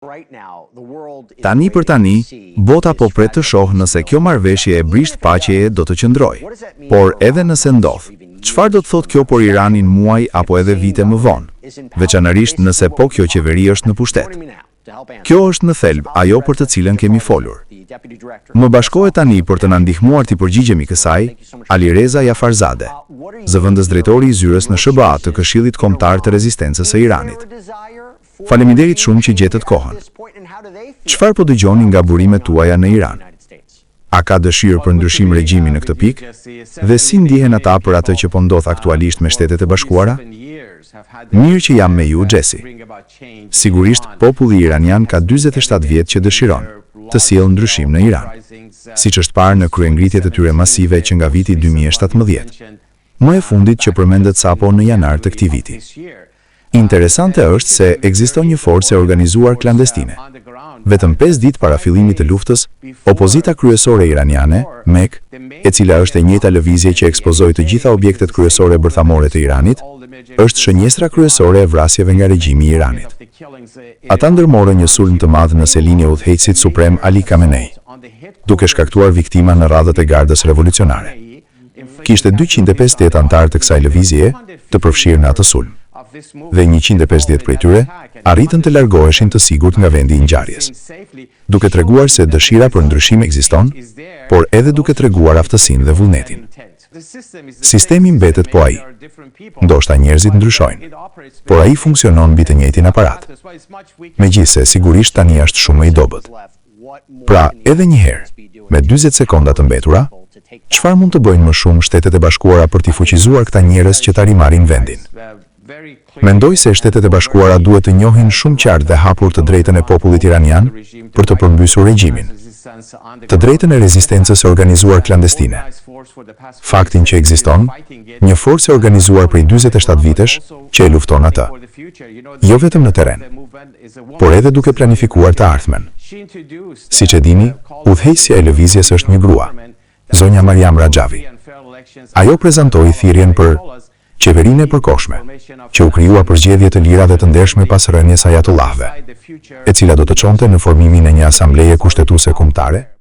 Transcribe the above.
Tani për tani, bota po pret të shohë nëse kjo marrëveshje e brisht paqeje do të qëndrojë. Por edhe nëse ndodh, çfarë do të thotë kjo për Iranin muaj apo edhe vite më vonë, veçanërisht nëse po kjo qeveri është në pushtet? Kjo është në thelb ajo për të cilën kemi folur. Më bashkohet tani për të na ndihmuar të përgjigjemi kësaj, Alireza Jafarzade, zëvendës drejtori i zyrës në SBA të Këshillit Kombëtar të Rezistencës së Iranit. Faleminderit shumë që gjetët kohën. Çfarë po dëgjoni nga burimet tuaja në Iran? A ka dëshirë për ndryshim regjimi në këtë pikë? Dhe si ndihen ata për atë që po ndodh aktualisht me Shtetet e Bashkuara? Mirë që jam me ju, Jesse. Sigurisht, populli iranian ka 47 vjet që dëshiron të sjellë ndryshim në Iran, siç është parë në kryengritjet e tyre masive që nga viti 2017. Më e fundit që përmendet sapo në janar të këtij viti. Interesante është se ekziston një forcë e organizuar klandestine. Vetëm 5 ditë para fillimit të luftës, opozita kryesore iraniane, MEK, e cila është e njëjta lëvizje që ekspozoi të gjitha objektet kryesore bërthamore të Iranit, është shënjestra kryesore e vrasjeve nga regjimi i Iranit. Ata ndërmorën një sulm të madh në selinë e udhëheqësit suprem Ali Khamenei, duke shkaktuar viktima në radhët e Gardës Revolucionare. Kishte 258 antarë të kësaj lëvizjeje të përfshirë në atë sulm, dhe 150 prej tyre arritën të largoheshin të sigurt nga vendi i ngjarjes, duke treguar se dëshira për ndryshim ekziston, por edhe duke treguar aftësinë dhe vullnetin. Sistemi mbetet po ai. Ndoshta njerëzit ndryshojnë, por ai funksionon mbi të njëjtin aparat. Megjithse sigurisht tani është shumë i dobët. Pra, edhe një herë, me 40 sekonda të mbetura, çfarë mund të bëjnë më shumë Shtetet e Bashkuara për t'i fuqizuar këta njerëz që ta rimarrin vendin? Mendoj se Shtetet e Bashkuara duhet të njohin shumë qartë dhe hapur të drejtën e popullit iranian për të përmbysur regjimin, të drejtën e rezistencës së organizuar klandestine. Faktin që ekziston një forcë e organizuar prej 47 vitesh që e lufton atë, jo vetëm në terren, por edhe duke planifikuar të ardhmen. Siç e dini, udhëheqësja e lëvizjes është një grua, zonja Mariam Rajavi. Ajo prezantoi thirrjen për qeverinë e përkohshme, që u krijua për zgjedhje të lira dhe të ndershme pas rënies Ajatullahve, e cila do të çonte në formimin e një asambleje kushtetuese kombëtare,